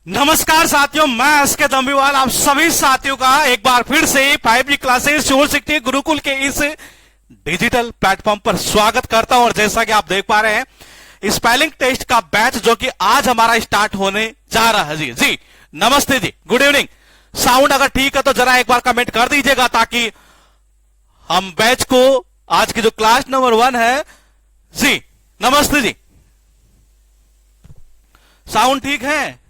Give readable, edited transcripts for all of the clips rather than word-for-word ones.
नमस्कार साथियों, मैं एसके दम्बीवाल आप सभी साथियों का एक बार फिर से 5G क्लासेस शोर सिक्टी गुरुकुल के इस डिजिटल प्लेटफॉर्म पर स्वागत करता हूं। और जैसा कि आप देख पा रहे हैं स्पेलिंग टेस्ट का बैच जो कि आज हमारा स्टार्ट होने जा रहा है। जी नमस्ते जी, गुड इवनिंग। साउंड अगर ठीक है तो जरा एक बार कमेंट कर दीजिएगा ताकि हम बैच को आज की जो क्लास नंबर 1 है जी, नमस्ते जी, साउंड ठीक है?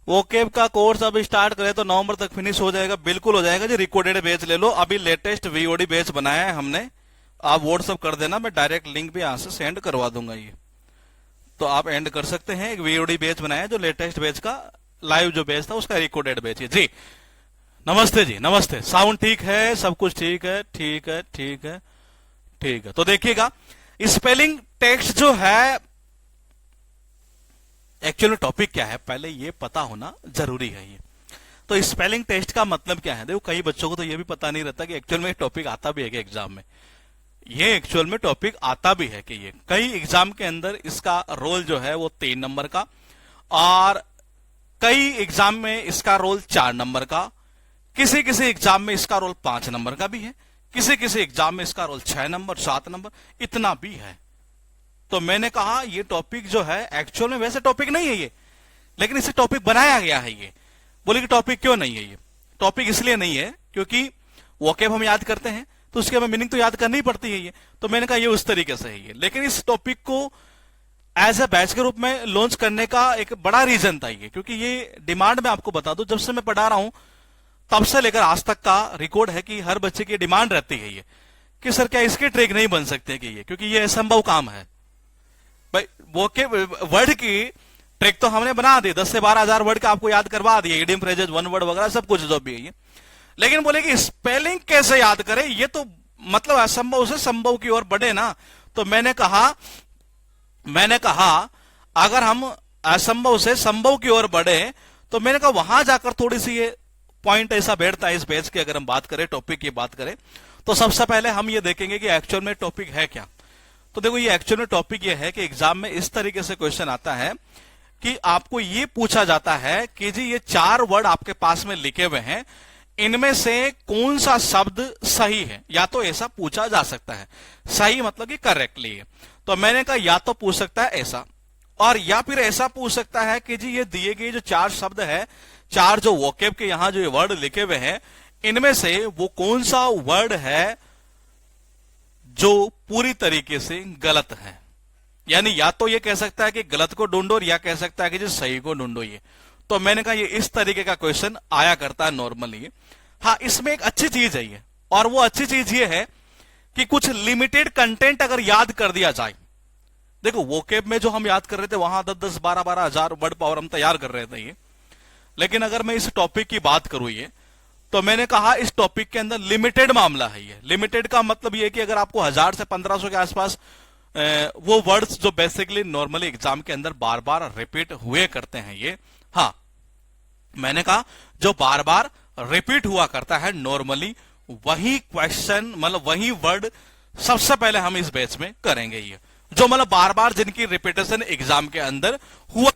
वोकेब का कोर्स अब स्टार्ट करें तो नवंबर तक फिनिश हो जाएगा। बिल्कुल हो जाएगा जी। रिकॉर्डेड बैच ले लो, अभी लेटेस्ट वीओडी बैच बनाया है हमने, आप व्हाट्सअप कर देना, मैं डायरेक्ट लिंक भी यहां से सेंड करवा दूंगा। ये तो आप एंड कर सकते हैं। एक वीओडी बैच बनाया जो लेटेस्ट बैच का लाइव जो बैच था उसका रिकॉर्डेड बैच है जी। नमस्ते जी, नमस्ते। साउंड ठीक है? सब कुछ ठीक है? ठीक है, ठीक है, ठीक है। तो देखिएगा स्पेलिंग टेक्स्ट जो है एक्चुअल में टॉपिक क्या है पहले ये पता होना जरूरी है। ये तो स्पेलिंग टेस्ट का मतलब क्या है, देखो कई बच्चों को तो ये भी पता नहीं रहता कि एक्चुअल में टॉपिक आता भी है कि एग्जाम में। ये एक्चुअल में टॉपिक आता भी है कि ये कई एग्जाम के अंदर इसका रोल जो है वो 3 नंबर का, और कई एग्जाम में इसका रोल 4 नंबर का, किसी किसी एग्जाम में इसका रोल 5 नंबर का भी है, किसी किसी एग्जाम में इसका रोल 6 नंबर 7 नंबर इतना भी है। तो मैंने कहा ये टॉपिक जो है एक्चुअल में वैसे टॉपिक नहीं है ये, लेकिन इसे टॉपिक बनाया गया है। ये बोले कि टॉपिक क्यों नहीं है? ये टॉपिक इसलिए नहीं है क्योंकि वोकेब हम याद करते हैं तो उसकी हमें मीनिंग तो याद करनी ही पड़ती है ये। तो मैंने कहा ये उस तरीके से है ये। लेकिन इस टॉपिक को एज ए बैच के रूप में लॉन्च करने का एक बड़ा रीजन था ये, क्योंकि ये डिमांड में आपको बता दूं, जब से मैं पढ़ा रहा हूं तब से लेकर आज तक का रिकॉर्ड है कि हर बच्चे की डिमांड रहती है ये कि सर क्या इसके ट्रिक नहीं बन सकते कि ये, क्योंकि ये असंभव काम है भाई। वो के वर्ड की ट्रिक तो हमने बना दी, 10 से 12 हजार वर्ड का आपको याद करवा दिए, इडियम फ्रेजेस, वन वर्ड वगैरह सब कुछ जो भी है ये। लेकिन बोले कि स्पेलिंग कैसे याद करें, ये तो मतलब असंभव से संभव की ओर बढ़े ना। तो मैंने कहा अगर हम असंभव से संभव की ओर बढ़े तो मैंने कहा वहां जाकर थोड़ी सी ये पॉइंट ऐसा बैठता है इस बैच की। अगर हम बात करें टॉपिक की बात करें तो सबसे पहले हम ये देखेंगे कि एक्चुअल में टॉपिक है क्या। तो देखो ये एक्चुअल में टॉपिक ये है कि एग्जाम में इस तरीके से क्वेश्चन आता है कि आपको ये पूछा जाता है कि जी ये 4 वर्ड आपके पास में लिखे हुए हैं, इनमें से कौन सा शब्द सही है। या तो ऐसा पूछा जा सकता है, सही मतलब कि करेक्टली है। तो मैंने कहा या तो पूछ सकता है ऐसा, और या फिर ऐसा पूछ सकता है कि जी ये दिए गए जो 4 शब्द है, 4 जो वोकेब के यहां जो ये वर्ड लिखे हुए हैं, इनमें से वो कौन सा वर्ड है जो पूरी तरीके से गलत है। यानी या तो ये कह सकता है कि गलत को ढूंढो, और या कह सकता है कि जो सही को ढूंढो ये। तो मैंने कहा ये इस तरीके का क्वेश्चन आया करता है नॉर्मली। हाँ, इसमें एक अच्छी चीज है ये, और वो अच्छी चीज ये है कि कुछ लिमिटेड कंटेंट अगर याद कर दिया जाए। देखो वोकेब में जो हम याद कर रहे थे वहां 10-10, 12-12 हजार वर्ड पावर हम तैयार कर रहे थे ये। लेकिन अगर मैं इस टॉपिक की बात करूं ये, तो मैंने कहा इस टॉपिक के अंदर लिमिटेड मामला है ये। लिमिटेड का मतलब ये कि अगर आपको 1000 से 1500 के आसपास वो वर्ड्स जो बेसिकली नॉर्मली एग्जाम के अंदर बार बार रिपीट हुए करते हैं ये। हाँ, मैंने कहा जो बार बार रिपीट हुआ करता है नॉर्मली, वही क्वेश्चन मतलब वही वर्ड सबसे पहले हम इस बैच में करेंगे ये, जो मतलब बार बार जिनकी रिपीटेशन एग्जाम के अंदर हुआ।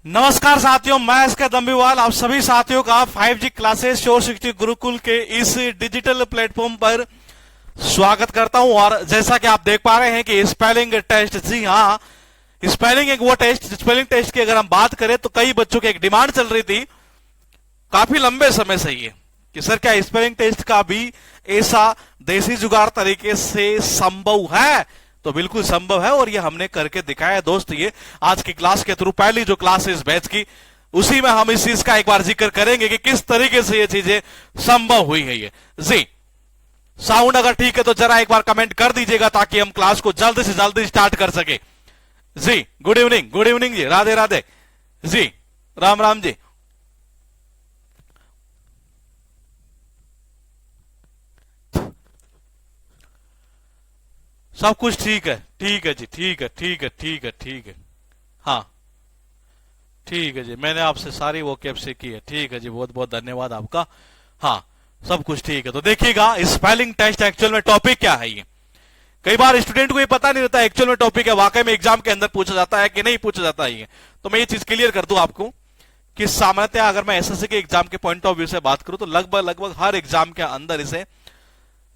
नमस्कार साथियों, मैं इसका दम्बीवाल आप सभी साथियों का 5G क्लासेस श्योर शिक्षित गुरुकुल के इस डिजिटल प्लेटफॉर्म पर स्वागत करता हूं। और जैसा कि आप देख पा रहे हैं कि स्पेलिंग टेस्ट, जी हाँ, स्पेलिंग एक वो टेस्ट, स्पेलिंग टेस्ट की अगर हम बात करें तो कई बच्चों की एक डिमांड चल रही थी काफी लंबे समय से ये कि सर क्या स्पेलिंग टेस्ट का भी ऐसा देसी जुगाड़ तरीके से संभव है। तो बिल्कुल संभव है और ये हमने करके दिखाया है दोस्त। ये आज की क्लास के थ्रू पहली जो क्लास है इस बैच की, उसी में हम इस चीज का एक बार जिक्र करेंगे कि किस तरीके से ये चीजें संभव हुई है। ये जी साउंड अगर ठीक है तो जरा एक बार कमेंट कर दीजिएगा ताकि हम क्लास को जल्द से जल्द स्टार्ट कर सके। जी गुड इवनिंग जी, राधे राधे जी, राम राम जी। सब कुछ ठीक है जी, ठीक है। हाँ ठीक है जी, मैंने आपसे सारी वो कैप से की है। ठीक है जी, बहुत बहुत धन्यवाद आपका। हाँ सब कुछ ठीक है। तो देखिएगा स्पेलिंग टेस्ट एक्चुअल में टॉपिक क्या है। ये कई बार स्टूडेंट को ये पता नहीं रहता एक्चुअल में टॉपिक है, वाकई में एग्जाम के अंदर पूछा जाता है कि नहीं पूछा जाता है। तो मैं ये चीज क्लियर कर दूं आपको कि सामान्यतः अगर मैं एसएससी के एग्जाम के पॉइंट ऑफ व्यू से बात करूं तो लगभग हर एग्जाम के अंदर इसे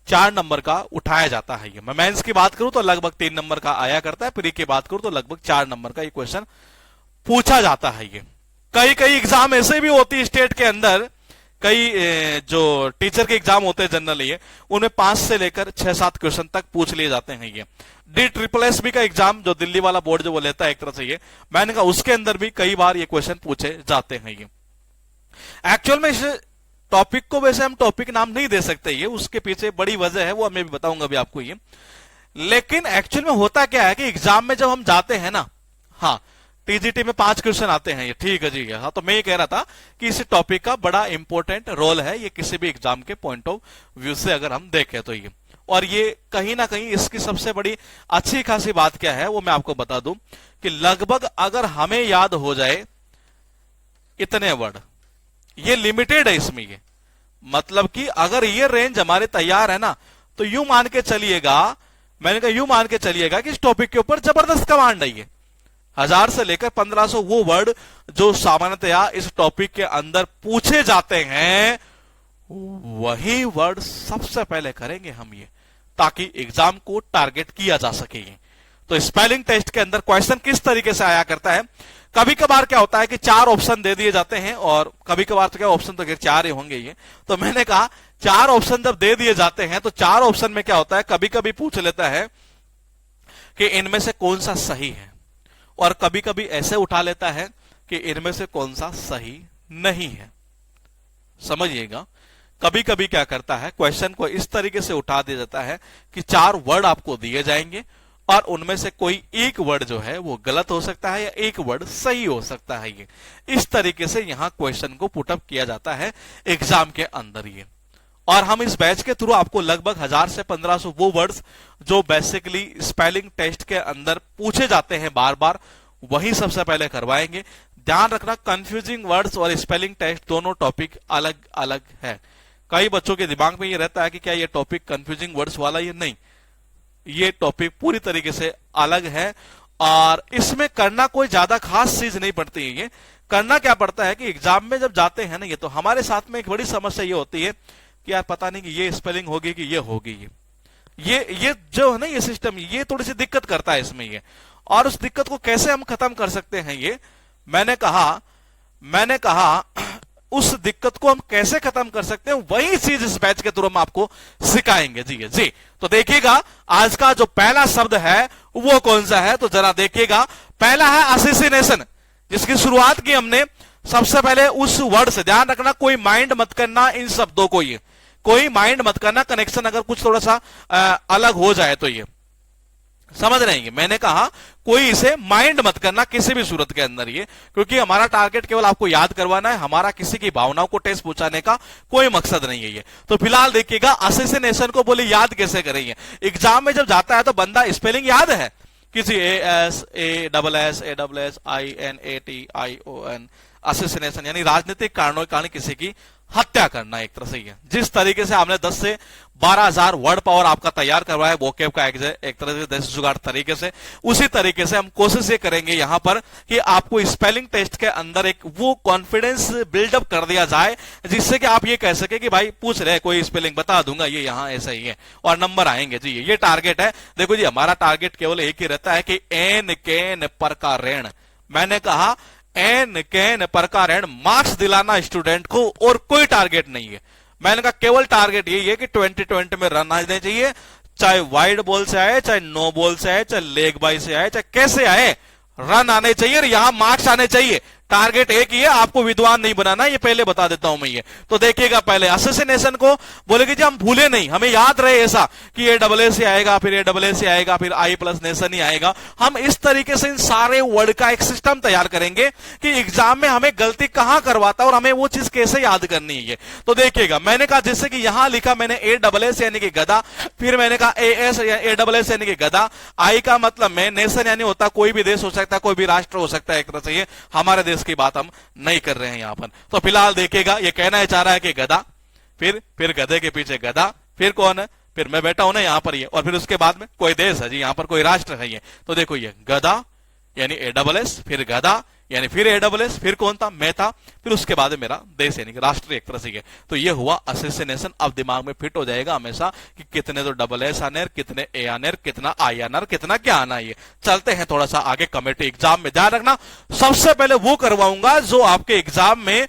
4 नंबर का उठाया जाता है। मैं मेंस की बात करूं तो लगभग 3 नंबर का आया करता है, प्री की बात करूं तो लगभग 4 नंबर का ये क्वेश्चन पूछा जाता है। ये कई एग्जाम ऐसे भी होती है स्टेट के अंदर, कई जो टीचर के एग्जाम होते हैं जनरली उनमें 5 से लेकर 6-7 क्वेश्चन तक पूछ लिए जाते हैं। ये DSSB का एग्जाम जो दिल्ली वाला बोर्ड जो वो लेता है एक तरह से, ये मैंने कहा उसके अंदर भी कई बार ये क्वेश्चन पूछे जाते हैं। ये एक्चुअल में इस टॉपिक को वैसे हम टॉपिक नाम नहीं दे सकते, ये उसके पीछे बड़ी वजह है, वो मैं भी बताऊंगा अभी आपको ये। लेकिन एक्चुअल में होता क्या है कि एग्जाम में जब हम जाते हैं ना, हाँ टीजीटी में 5 क्वेश्चन आते हैं। ये ठीक है जी। हाँ तो मैं ये कह रहा था कि इस टॉपिक का बड़ा इंपॉर्टेंट रोल है ये किसी भी एग्जाम के पॉइंट ऑफ व्यू से अगर हम देखें तो ये। और ये कहीं ना कहीं इसकी सबसे बड़ी अच्छी खासी बात क्या है वो मैं आपको बता दूं कि लगभग अगर हमें याद हो जाए इतने वर्ड, ये लिमिटेड है इसमें। ये मतलब कि अगर ये रेंज हमारे तैयार है ना तो यूं मान के चलिएगा, मैंने कहा यूं मान के चलिएगा कि इस टॉपिक के ऊपर जबरदस्त कमांड है। ये 1000 से लेकर 1500 वो वर्ड जो सामान्यतया इस टॉपिक के अंदर पूछे जाते हैं वही वर्ड सबसे पहले करेंगे हम ये, ताकि एग्जाम को टारगेट किया जा सके। तो स्पेलिंग टेस्ट के अंदर क्वेश्चन किस तरीके से आया करता है, कभी कभार क्या होता है कि 4 ऑप्शन दे दिए जाते हैं और कभी कभार तो क्या ऑप्शन तो 4 ही होंगे ये। तो मैंने कहा 4 ऑप्शन जब दे दिए जाते हैं तो 4 ऑप्शन में क्या होता है, कभी कभी पूछ लेता है कि इनमें से कौन सा सही है, और कभी कभी ऐसे उठा लेता है कि इनमें से कौन सा सही नहीं है। समझिएगा, कभी कभी क्या करता है क्वेश्चन को इस तरीके से उठा दिया जाता है कि 4 वर्ड आपको दिए जाएंगे और उनमें से कोई एक वर्ड जो है वो गलत हो सकता है या एक वर्ड सही हो सकता है। ये इस तरीके से यहां क्वेश्चन को पुटअप किया जाता है एग्जाम के अंदर। ये और हम इस बैच के थ्रू आपको लगभग 1000 से 1500 वो वर्ड्स जो बेसिकली स्पेलिंग टेस्ट के अंदर पूछे जाते हैं बार बार, वही सबसे पहले करवाएंगे। ध्यान रखना, कंफ्यूजिंग वर्ड्स और स्पेलिंग टेस्ट दोनों टॉपिक अलग अलग है। कई बच्चों के दिमाग में ये रहता है कि क्या ये टॉपिक कंफ्यूजिंग वर्ड्स वाला, ये नहीं, ये टॉपिक पूरी तरीके से अलग है। और इसमें करना कोई ज्यादा खास चीज नहीं पड़ती है। ये करना क्या पड़ता है कि एग्जाम में जब जाते हैं ना, ये तो हमारे साथ में एक बड़ी समस्या ये होती है कि यार पता नहीं कि ये स्पेलिंग होगी कि ये होगी। ये जो है ना ये सिस्टम, ये थोड़ी सी दिक्कत करता है इसमें ये। और उस दिक्कत को कैसे हम खत्म कर सकते हैं, ये मैंने कहा उस दिक्कत को हम कैसे खत्म कर सकते हैं, वही चीज इस बैच के थ्रू हम आपको सिखाएंगे। जी तो देखिएगा आज का जो पहला शब्द है वो कौन सा है, तो जरा देखिएगा। पहला है असेसिनेशन, जिसकी शुरुआत की हमने सबसे पहले उस वर्ड से। ध्यान रखना, कोई माइंड मत करना इन शब्दों को, ये कोई माइंड मत करना, कनेक्शन अगर कुछ थोड़ा सा अलग हो जाए तो ये समझ रहे हैं। मैंने कहा कोई इसे माइंड मत करना किसी भी सूरत के अंदर, ये क्योंकि हमारा टारगेट केवल आपको याद करवाना है, हमारा किसी की भावनाओं को ठेस पहुंचाने का कोई मकसद नहीं है ये। तो फिलहाल देखिएगा असेसिनेशन को बोले याद कैसे करेंगे। एग्जाम में जब जाता है तो बंदा स्पेलिंग याद है किसी ASSASSINATION, असेसिनेशन यानी राजनीतिक कारणों के कारण किसी की हत्या करना एक तरह से ही है। जिस तरीके से आपने 10 से 12,000 वर्ड पावर आपका तैयार करवाया है वोकैब का एक तरह से देसी जुगाड़ तरीके से, उसी तरीके से हम कोशिश ये करेंगे यहां पर कि आपको स्पेलिंग टेस्ट के अंदर एक वो कॉन्फिडेंस बिल्डअप कर दिया जाए जिससे कि आप ये कह सके कि भाई पूछ रहे कोई स्पेलिंग बता दूंगा ये यहां ऐसा ही है और नंबर आएंगे जी। ये टारगेट है। देखो जी हमारा टारगेट केवल एक ही रहता है कि एन कैन पर का ऋण, मैंने कहा एन कैन पर का ऋण मार्क्स दिलाना स्टूडेंट को और कोई टारगेट नहीं है। मैंने कहा केवल टारगेट यही है कि 2020 में रन आने चाहिए, चाहे वाइड बॉल से आए, चाहे नो बॉल से आए, चाहे लेग बाई से आए, चाहे कैसे आए, रन आने चाहिए और यहां मार्क्स आने चाहिए। टारगेट एक ही है, आपको विद्वान नहीं बनाना, ये पहले बता देता हूं मैं। ये तो देखिएगा पहले असेसिनेशन को बोलेगे जी हम भूले नहीं, हमें याद रहे ऐसा कि ये डबल ए से आएगा, फिर ये डबल ए से आएगा, फिर आई प्लस नेशन ही आएगा। हम इस तरीके से इन सारे वर्ड का एक सिस्टम तैयार करेंगे कि एग्जाम में हमें गलती कहां करवाता है और हमें वो चीज कैसे याद करनी है। तो देखिएगा मैंने कहा जैसे कि यहां लिखा मैंने ए डबल एस यानी कि गधा, फिर मैंने कहा A S A double S यानी कि गधा, आई का मतलब में नेशन यानी होता कोई भी देश हो सकता है, कोई भी राष्ट्र हो सकता है एक तरह से। ये हमारे देश की बात हम नहीं कर रहे हैं यहां पर। तो फिलहाल देखिएगा ये कहना है चाह रहा है कि गधा, फिर गधे के पीछे गधा, फिर कौन है, फिर मैं बैठा हूं ना यहां पर ये, और फिर उसके बाद में कोई देश है जी, यहां पर कोई राष्ट्र है ये। तो देखो ये गधा यानी ए डबल एस, फिर गधा यानी फिर ए डबल एस, फिर कौन था, मैं था, फिर उसके बाद मेरा देश यानी कि राष्ट्र एक तरह से है। तो ये हुआ असेसिनेशन। अब दिमाग में फिट हो जाएगा हमेशा कि कितने तो डबल एस आने और कितने ए आने और कितना आई आना और कितना क्या आना। ये चलते हैं थोड़ा सा आगे कमेटी एग्जाम में। ध्यान रखना सबसे पहले वो करवाऊंगा जो आपके एग्जाम में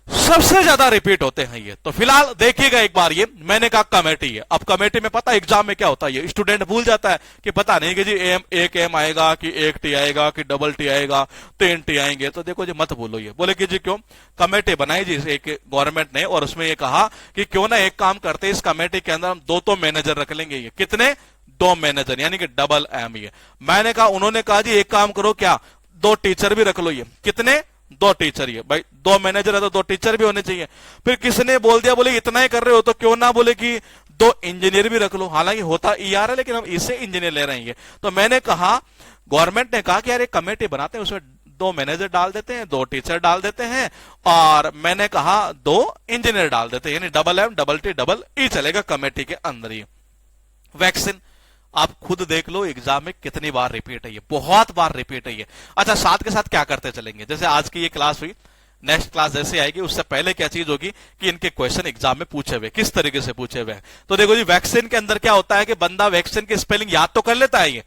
सबसे ज्यादा रिपीट होते हैं ये। तो फिलहाल देखिएगा एक बार, ये मैंने कहा कमेटी है। अब कमेटी में पता एग्जाम में क्या होता है, ये स्टूडेंट भूल जाता है कि पता नहीं कि जी एम एक एम आएगा कि एक टी आएगा कि डबल टी आएगा, 3 टी आएंगे। तो देखो जी मत बोलो ये, बोले कि जी क्यों कमेटी बनाई जी एक गवर्नमेंट ने, और उसमें ये कहा कि क्यों ना एक काम करते इस कमेटी के अंदर हम 2 तो मैनेजर रख लेंगे। ये कितने, 2 मैनेजर यानी कि डबल एम। ये मैंने कहा, उन्होंने कहा जी एक काम करो क्या 2 टीचर भी रख लो। ये कितने, 2 टीचर। ये भाई 2 मैनेजर है तो 2 टीचर भी होने चाहिए। फिर किसने बोल दिया, बोले इतना ही कर रहे हो तो क्यों ना बोले कि 2 इंजीनियर भी रख लो। हालांकि होता ईआर है लेकिन हम इसे इंजीनियर ले रहे हैं। तो मैंने कहा, गवर्नमेंट ने कहा कि यार एक कमेटी बनाते हैं, उसमें 2 मैनेजर डाल देते हैं, 2 टीचर डाल देते हैं, और मैंने कहा 2 इंजीनियर डाल देते हैं, यानी double M double T double E चलेगा कमेटी के अंदर ही। वैक्सीन आप खुद देख लो एग्जाम में कितनी बार रिपीट है, ये बहुत बार रिपीट है ये। अच्छा साथ के साथ क्या करते चलेंगे, जैसे आज की ये क्लास हुई, नेक्स्ट क्लास जैसे आएगी उससे पहले क्या चीज होगी कि इनके क्वेश्चन एग्जाम में पूछे हुए किस तरीके से पूछे हुए हैं। तो देखो जी वैक्सीन के अंदर क्या होता है कि बंदा वैक्सीन की स्पेलिंग याद तो कर लेता है ये,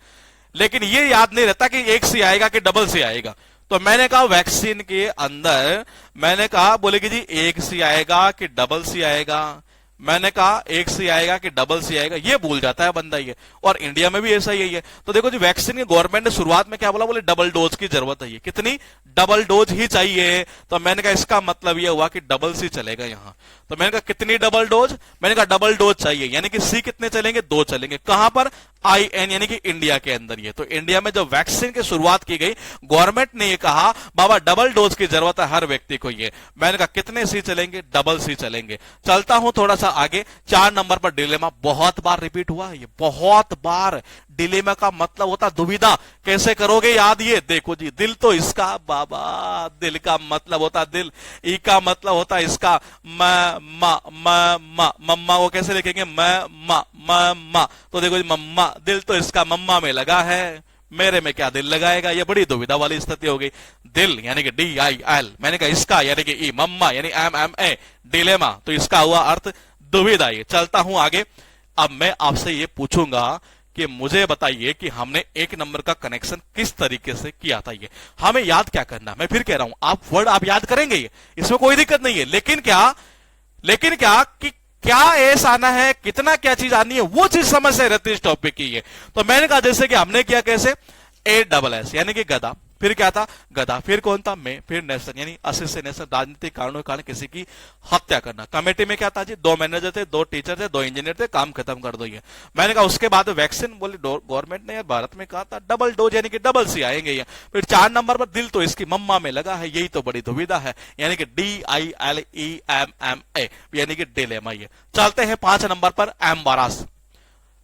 लेकिन ये याद नहीं रहता कि एक सी आएगा कि डबल सी आएगा। तो मैंने कहा वैक्सीन के अंदर मैंने कहा बोले कि जी एक सी आएगा कि डबल सी आएगा, मैंने कहा एक सी आएगा कि डबल सी आएगा, ये भूल जाता है बंदा ये। और इंडिया में भी ऐसा ही है। तो देखो जी वैक्सीन की गवर्नमेंट ने शुरुआत में क्या बोला, बोले डबल डोज की जरूरत है, ये कितनी, डबल डोज ही चाहिए। तो मैंने कहा इसका मतलब ये हुआ कि डबल सी चलेगा यहां। तो मैंने कहा कितनी डबल डोज, मैंने कहा डबल डोज चाहिए, यानी कि सी कितने चलेंगे, 2 चलेंगे। कहां पर, IN यानी कि इंडिया के अंदर। ये तो इंडिया में जब वैक्सीन की शुरुआत की गई गवर्नमेंट ने ये कहा बाबा डबल डोज की जरूरत है हर व्यक्ति को। ये मैंने कहा कितने सी चलेंगे, डबल सी चलेंगे। चलता हूं थोड़ा सा आगे, 4 नंबर पर डिलेमा बहुत बार रिपीट हुआ, ये बहुत बार। डिलेमा का मतलब होता दुविधा, कैसे करोगे याद, ये देखो जी दिल तो इसका बाबा, दिल का मतलब होता दिल, ई का मतलब होता इसका मम्मा को कैसे लिखेंगे, मम्मा। तो देखो जी मम्मा, दिल तो इसका मम्मा में लगा है, मेरे में क्या दिल लगाएगा, ये बड़ी दुविधा वाली स्थिति हो गई। दिल यानी कि DIL, मैंने कहा इसका यानी कि ई, मम्मा यानी MMA, डिलेमा तो इसका हुआ अर्थ दुविधा। ये चलता हूं आगे। अब मैं आपसे ये पूछूंगा कि मुझे बताइए कि हमने 1 नंबर का कनेक्शन किस तरीके से किया था। ये हमें याद क्या करना, मैं फिर कह रहा हूं आप वर्ड आप याद करेंगे, ये इसमें कोई दिक्कत नहीं है, लेकिन क्या कि क्या एस आना है, कितना क्या चीज आनी है, वो चीज समझ से रहती है इस टॉपिक की। ये तो मैंने कहा जैसे कि हमने किया कैसे, ASS यानी कि गधा, फिर क्या था गधा, फिर कौन था मैं, फिर नेशन यानी असेसिनेशन, राजनीतिक कारणों के कारण किसी की हत्या करना। कमेटी में क्या था जी, 2 मैनेजर थे, 2 टीचर थे, 2 इंजीनियर थे, काम खत्म कर दो ये। मैंने कहा उसके बाद वैक्सीन, बोले गवर्नमेंट ने भारत में कहा था डबल डोज यानी कि डबल सी आएंगे ये। फिर 4 नंबर पर दिल तो इसकी मम्मा में लगा है, यही तो बड़ी दुविधा है, यानी कि DILEMMA यानी कि डिलेमा। ये चलते हैं 5 नंबर पर एम्बारास,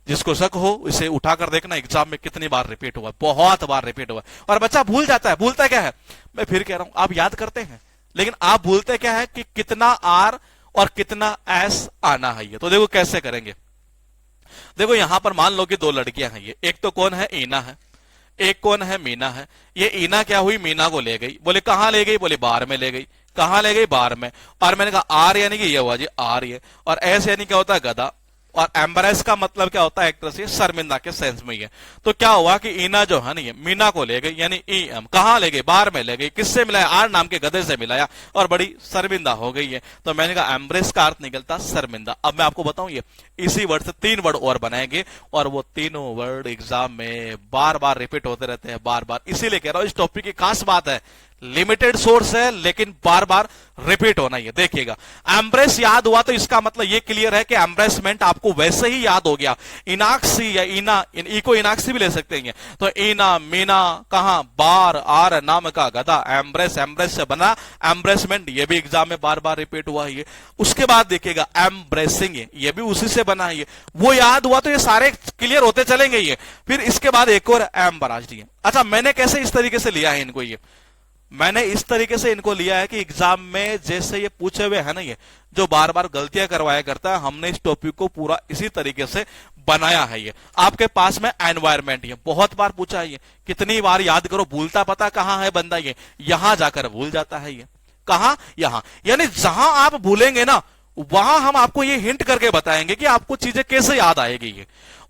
जिसको शक हो इसे उठाकर देखना एग्जाम में कितनी बार रिपीट हुआ, बहुत बार रिपीट हुआ। और बच्चा भूल जाता है, भूलता क्या है, मैं फिर कह रहा हूं आप याद करते हैं, लेकिन आप भूलते क्या है कि कितना आर और कितना एस आना है ये। तो देखो कैसे करेंगे। देखो यहां पर मान लो कि दो लड़कियां हैं, ये एक तो कौन है, ईना है, एक कौन है, मीना है। ये ईना क्या हुई, मीना को ले गई। बोले कहां ले गई, बोले बार में ले गई। कहां ले गई, बार में। और मैंने कहा आर यानी कि ये हुआ जी आर ये, और एस यानी क्या होता है, गधा। और एम्बरेस का मतलब क्या होता है, एक तरह से शर्मिंदा के सेंस में ही है। तो क्या हुआ कि ईना जो है ना ये मीना को ले गई, यानी ई एम। कहां ले गई, बार में ले गई। किससे मिलाया, आर नाम के गधे से मिलाया, और बड़ी शर्मिंदा हो गई है। तो मैंने कहा एम्ब्रेस का अर्थ निकलता शर्मिंदा। अब मैं आपको बताऊं, ये इसी वर्ड से 3 वर्ड और बनाएंगे, और वो तीनों वर्ड एग्जाम में बार बार रिपीट होते रहते हैं, बार बार। इसीलिए कह रहा हूं इस टॉपिक की खास बात है, लिमिटेड सोर्स है लेकिन बार बार रिपीट होना ही है। देखिएगा, एम्ब्रेस याद हुआ तो इसका मतलब ये क्लियर है कि एम्ब्रेसमेंट आपको वैसे ही याद हो गया। इनाक्सी या इना, ई को इनाक्सी भी ले सकते हैं। तो इना मीना कहां, बार, आर नाम का गधा, एम्ब्रेस, एम्ब्रेस से बना एम्ब्रेसमेंट, ये भी एग्जाम में बार बार रिपीट हुआ है। उसके बाद देखिएगा एम्ब्रेसिंग, ये भी उसी से बना है। वो याद हुआ तो ये सारे क्लियर होते चलेंगे ये। फिर इसके बाद एक और एम्बरास्ड। अच्छा, मैंने कैसे इस तरीके से लिया है इनको, ये मैंने इस तरीके से इनको लिया है कि एग्जाम में जैसे ये पूछे हुए है ना, ये जो बार बार गलतियां करवाया करता है, हमने इस टॉपिक को पूरा इसी तरीके से बनाया है। ये आपके पास में एनवायरमेंट, ये बहुत बार पूछा है, ये कितनी बार याद करो, भूलता पता कहां है बंदा, ये यहां जाकर भूल जाता है। ये कहां, यहां, यानी जहां आप भूलेंगे ना वहां हम आपको ये हिंट करके बताएंगे कि आपको चीजें कैसे याद आएगी ये।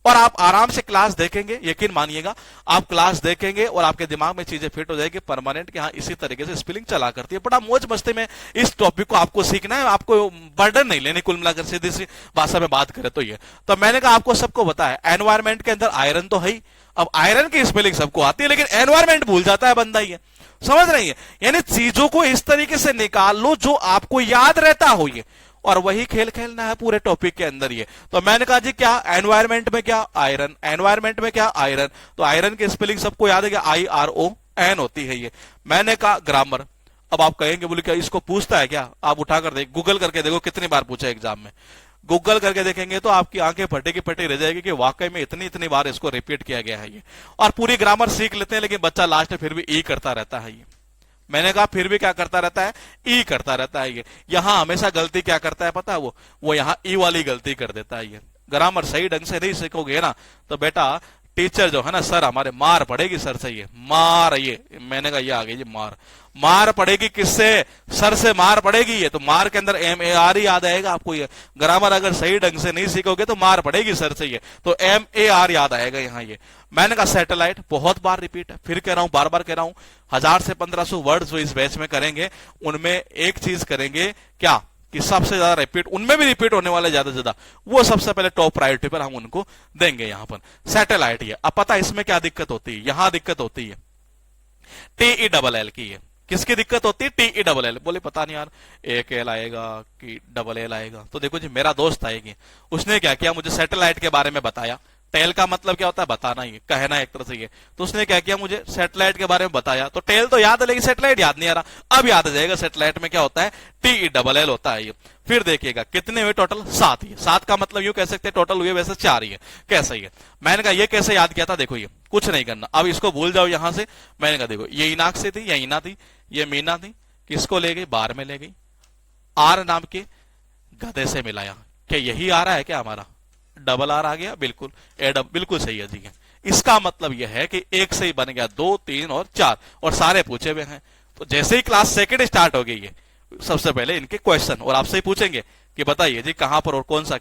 और आप आराम से क्लास देखेंगे, यकीन मानिएगा, आप क्लास देखेंगे और आपके दिमाग में चीजें फिट हो जाएगी परमानेंट कि हाँ इसी तरीके से स्पेलिंग चला करती है। बड़ा मौज मस्ती में इस टॉपिक को आपको सीखना है, आपको बर्डन नहीं लेनी। कुल मिलाकर सीधी सी भाषा में बात करें तो ये, तो मैंने कहा आपको सबको बताया एनवायरमेंट के अंदर आयरन तो है ही। अब आयरन की स्पेलिंग सबको आती है, लेकिन एनवायरमेंट भूल जाता है बंदा, ये समझ रही है। यानी चीजों को इस तरीके से निकाल लो जो आपको याद रहता हो, ये और वही खेल खेलना है पूरे टॉपिक के अंदर ये। तो मैंने कहा जी क्या, एनवायरमेंट में क्या, आयरन, एनवायरमेंट में क्या, आयरन। तो आयरन की स्पेलिंग सबको याद है कि IRON होती है ये। मैंने कहा ग्रामर। अब आप कहेंगे बोले क्या इसको पूछता है क्या, आप उठाकर देख, गूगल करके देखो कितनी बार पूछा एग्जाम में। गूगल करके देखेंगे तो आपकी आंखें फटे की फटी रह जाएगी कि वाकई में इतनी इतनी बार इसको रिपीट किया गया है ये। और पूरी ग्रामर सीख लेते हैं, लेकिन बच्चा लास्ट में फिर भी ई करता रहता है ये। मैंने कहा फिर भी क्या करता रहता है, ई करता रहता है ये। यहां हमेशा गलती क्या करता है पता है, वो यहां ई वाली गलती कर देता है ये। ग्रामर सही ढंग से नहीं सीखोगे ना तो बेटा टीचर जो है ना, सर हमारे मार पड़ेगी सर से, ये मार, ये मैंने कहा ये आ गई जी मार पड़ेगी किससे, सर से मार पड़ेगी ये। तो मार के अंदर MAR ही याद आएगा आपको ये। ग्रामर अगर सही ढंग से नहीं सीखोगे तो मार पड़ेगी सर से ये, तो MAR याद आएगा यहाँ ये। मैंने कहा सैटेलाइट, बहुत बार रिपीट है, फिर कह रहा हूं, बार बार कह रहा हूं, 1000 से 1500 वर्ड जो इस बैच में करेंगे उनमें एक चीज करेंगे क्या कि सबसे ज्यादा रिपीट, उनमें भी रिपीट होने वाले ज्यादा से ज्यादा, वो सबसे पहले टॉप प्रायोरिटी पर हम उनको देंगे। यहां पर सैटेलाइट है। अब पता है इसमें क्या दिक्कत होती है, यहां दिक्कत होती है TELL की है। किसकी दिक्कत होती है, TELL। बोले पता नहीं यार एक एल आएगा कि डबल एल आएगा। तो देखो जी मेरा दोस्त आएगी, उसने क्या किया, मुझे सैटेलाइट के बारे में बताया। टेल का मतलब क्या होता है, बताना ही, कहना एक तरह से ये। तो उसने क्या किया, मुझे सैटेलाइट के बारे में बताया। तो टेल तो याद है लेकिन सैटेलाइट याद नहीं आ रहा। अब याद आ जाएगा सैटेलाइट में क्या होता है, TELL होता है ये। फिर देखिएगा कितने हुए टोटल, 7 ही। 7 का मतलब यूं कह सकते हैं टोटल हुए वैसे 4 ही है। कैसे ही है, मैंने कहा ये कैसे याद किया था, देखो ये कुछ नहीं करना, अब इसको भूल जाओ यहां से। मैंने कहा देखो ये इनाक्सी थी, ये ईना थी, ये मीना थी, किसको ले गई, बार में ले गई, आर नाम के गधे से मिलाया। क्या यही आ रहा है क्या हमारा, डबल आर आ गया, बिल्कुल बिल्कुल सही है जी। इसका मतलब यह है कि एक से ही बन गया 2, 3 और 4, और सारे पूछे हुए हैं। तो जैसे ही क्लास सेकंड स्टार्ट हो गई है, सबसे पहले इनके क्वेश्चन और आपसे ही पूछेंगे कि बताइए जी कहां पर और कौन सा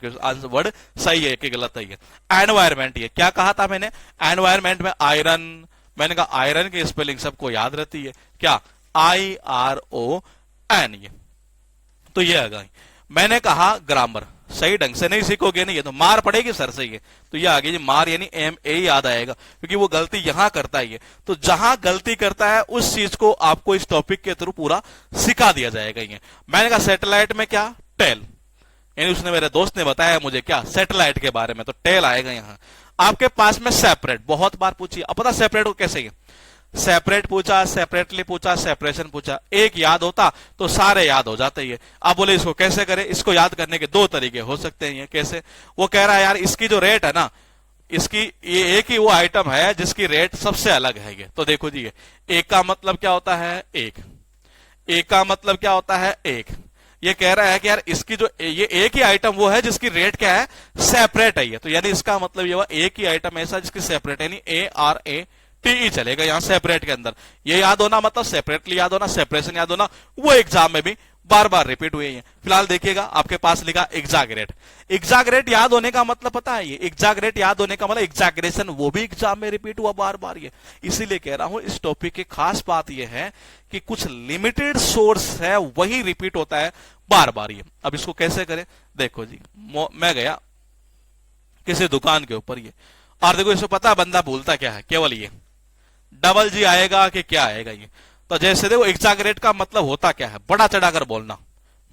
वर्ड सही है कि गलत है। एनवायरमेंट, ये क्या कहा था मैंने, एनवायरमेंट में आयरन, मैंने कहा आयरन की स्पेलिंग सबको याद रहती है क्या, IRON ये। तो ये आ गई। मैंने कहा ग्रामर सही ढंग से नहीं सीखोगे नहीं ये तो मार पड़ेगी सर से ये। तो ये आ गई जी मार, यानी MA याद आएगा क्योंकि वो गलती यहां करता है ये। तो जहां गलती करता है उस चीज को आपको इस टॉपिक के थ्रू पूरा सिखा दिया जाएगा ये। मैंने कहा सैटेलाइट में क्या, टेल, यानी उसने मेरे दोस्त ने बताया मुझे क्या, सैटेलाइट के बारे में, तो टेल आएगा यहां। आपके पास में सेपरेट, बहुत बार पूछिए। अब पता सेपरेट को कैसे है, सेपरेट पूछा, सेपरेटली पूछा, सेपरेशन पूछा, एक याद होता तो सारे याद हो जाते हैं। आप बोले इसको कैसे करें, इसको याद करने के 2 तरीके हो सकते हैं। कैसे, वो कह रहा है यार इसकी जो रेट है ना, इसकी ये एक ही वो आइटम है जिसकी रेट सबसे अलग है ये। तो देखो जी ये एक का मतलब क्या होता है, एक, ए का मतलब क्या होता है, एक। ये कह रहा है कि यार इसकी जो ये एक ही आइटम वो है जिसकी रेट क्या है, सेपरेट है ये। तो यानी इसका मतलब ये हुआ एक ही आइटम ऐसा जिसकी सेपरेट, यानी ARATE चलेगा यहां सेपरेट के अंदर। ये याद होना मतलब सेपरेटली याद होना, सेपरेशन याद होना, वो एग्जाम में भी बार बार रिपीट हुए हैं। फिलहाल देखिएगा आपके पास लिखा एग्जैगरेट। एग्जैगरेट याद होने का मतलब पता है, ये एग्जैगरेट याद होने का मतलब एग्जैगरेशन, वो भी एग्जाम में रिपीट हुआ बार बार ये। इसीलिए कह रहा हूं इस टॉपिक की खास बात ये है कि कुछ लिमिटेड सोर्स है वही रिपीट होता है बार बार ये। अब इसको कैसे करें, देखो जी, मैं गया किसी दुकान के ऊपर ये, और देखो इसको पता बंदा भूलता क्या है, केवल ये डबल जी आएगा कि क्या आएगा ये। तो जैसे देखो एग्जैगरेट का मतलब होता क्या है, बड़ा चढ़ाकर बोलना,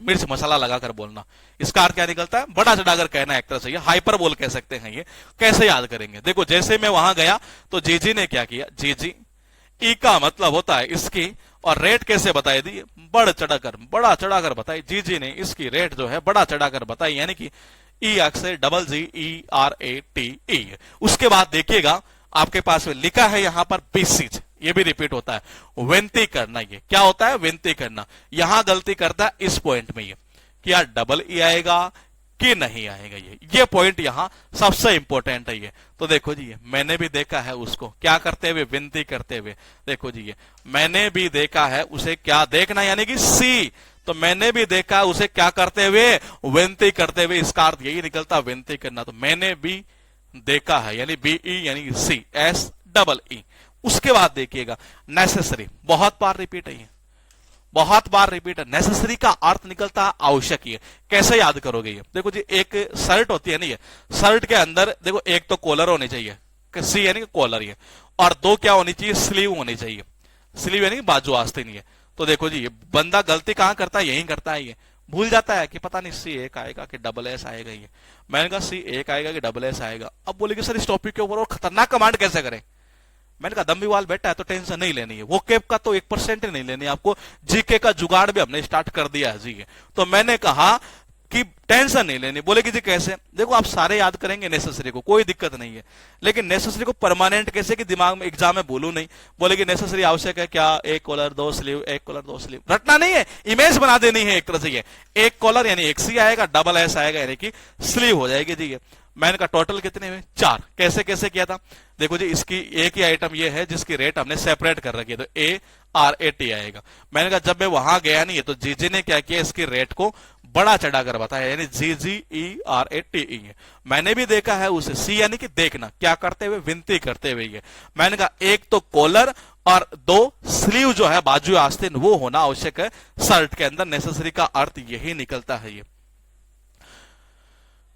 मिर्च मसाला लगाकर बोलना। इसका अर्थ क्या निकलता है, बड़ा चढ़ाकर कहना एक तरह से, ये हाइपर बोल कह सकते हैं। ये कैसे याद करेंगे, देखो जैसे मैं वहां गया तो जीजी ने क्या किया, जीजी, ई का मतलब होता है इसकी, और रेट कैसे बताई दी, बड़ा चढ़ाकर बताई। जीजी ने इसकी रेट जो है बड़ा चढ़ाकर बताई, यानी कि ई अक्षर डबल जी ERATE। उसके बाद देखिएगा आपके पास में लिखा है यहां पर बेसिज, ये भी रिपीट होता है विनती करना। ये क्या होता है, विनती करना। यहां गलती करता है इस पॉइंट में ये कि यार डबल ई आएगा कि नहीं आएगा, ये पॉइंट यहां सबसे इंपॉर्टेंट है ये। तो देखो जी, ये मैंने भी देखा है उसको क्या करते हुए, विनती करते हुए। देखो जी, ये मैंने भी देखा है उसे क्या देखना, यानी कि सी। तो मैंने भी देखा है उसे क्या करते हुए, विनती करते हुए। इसका अर्थ यही निकलता विनती करना। तो मैंने भी देखा है यानी BE यानी CSEE। उसके बाद देखिएगा नेसेसरी, बहुत बार रिपीट है ये, बहुत बार रिपीट है। नेसेसरी का अर्थ निकलता है आवश्यक। ये कैसे याद करोगे ये, देखो जी, एक शर्ट होती है ना, ये शर्ट के अंदर देखो एक तो कॉलर होनी चाहिए, सी यानी कि कॉलर, ये, और दो क्या होनी चाहिए, स्लीव होनी चाहिए। स्लीव यानी कि बाजू आस्तीन। ये तो देखो जी, ये बंदा गलती कहां करता है, यही करता है। ये भूल जाता है कि पता नहीं C1 आएगा कि SS आएगा। ये मैंने कहा C1 आएगा कि SS आएगा। अब बोले कि सर इस टॉपिक के ऊपर और खतरनाक कमांड कैसे करें। मैंने कहा दम भी वाल बैठा है तो टेंशन नहीं लेनी है, वो केप का तो 1% ही नहीं लेनी है आपको, जीके का जुगाड़ भी हमने स्टार्ट कर दिया है जी। तो मैंने कहा कि टेंशन नहीं लेनी। बोले कि जी कैसे, देखो आप सारे याद करेंगे नेसेसरी को, कोई दिक्कत नहीं है, लेकिन नेसेसरी को परमानेंट कैसे कि दिमाग में एग्जाम में बोलू नहीं। बोले कि नेसेसरी आवश्यक है क्या, एक कॉलर दो स्लीव, एक कॉलर दो स्लीव, रटना नहीं है, इमेज बना देनी है एक तरह से। ये एक कॉलर यानी एक सी आएगा, SS आएगा यानी कि स्लीव हो जाएगी जी। ये मैंने कहा टोटल कितने हुए, 4। कैसे कैसे किया था, देखो जी, इसकी एक ही आइटम ये है जिसकी रेट हमने सेपरेट कर रखी है, तो ARAT आएगा। मैंने कहा जब मैं वहां गया नहीं है तो जीजी ने क्या किया, इसकी रेट को बड़ा चढ़ाकर बताया, यानी GGERATE। मैंने भी देखा है उसे, सी यानी कि देखना, क्या करते हुए, विनती करते हुए। मैंने कहा एक तो कॉलर और 2 स्लीव जो है बाजू आस्तीन, वो होना आवश्यक है शर्ट के अंदर। नेसेसरी का अर्थ यही निकलता है। ये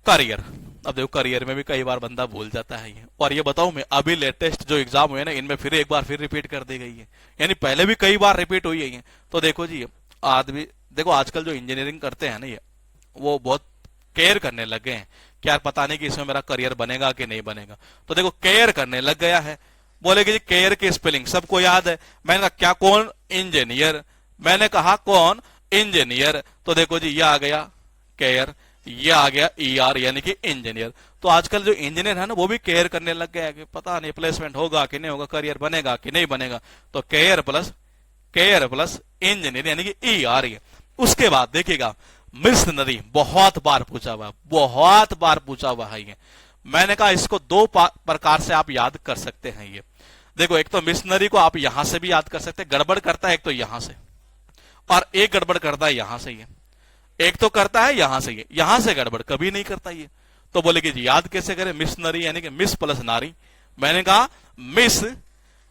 करियर, अब देखो करियर में भी कई बार बंदा भूल जाता है ये। और ये बताऊं मैं, अभी लेटेस्ट जो एग्जाम हुए ना, इनमें फिर एक बार फिर रिपीट कर दी गई है, यानी पहले भी कई बार रिपीट हुई है ये। तो देखो जी, आदमी देखो आजकल जो इंजीनियरिंग करते हैं ना ये, वो बहुत केयर करने लग गए हैं कि यार पता नहीं कि इसमें मेरा करियर बनेगा कि नहीं बनेगा। तो देखो केयर करने लग गया है। बोले कि जी केयर की स्पेलिंग सबको याद है। मैंने कहा क्या, कौन, इंजीनियर। मैंने कहा कौन, इंजीनियर। तो देखो जी, ये आ गया केयर, ये आ गया ER यानी कि इंजीनियर। तो आजकल जो इंजीनियर है ना, वो भी केयर करने लग गया है कि पता नहीं प्लेसमेंट होगा कि नहीं होगा, करियर बनेगा कि नहीं बनेगा। तो केयर प्लस इंजीनियर यानी कि ER। उसके बाद देखिएगा मिशनरी, बहुत बार पूछा हुआ है ये। मैंने कहा इसको 2 प्रकार से आप याद कर सकते हैं। ये देखो, एक तो मिशनरी को आप यहां से भी याद कर सकते हैं, गड़बड़ करता है एक तो यहां से, और एक गड़बड़ करता है यहां से। ये एक तो करता है यहां से, ये यहां से गड़बड़ कभी नहीं करता ये। तो बोले कि जी याद कैसे करें, मिशनरी यानी कि मिस प्लस नारी। मैंने कहा मिस,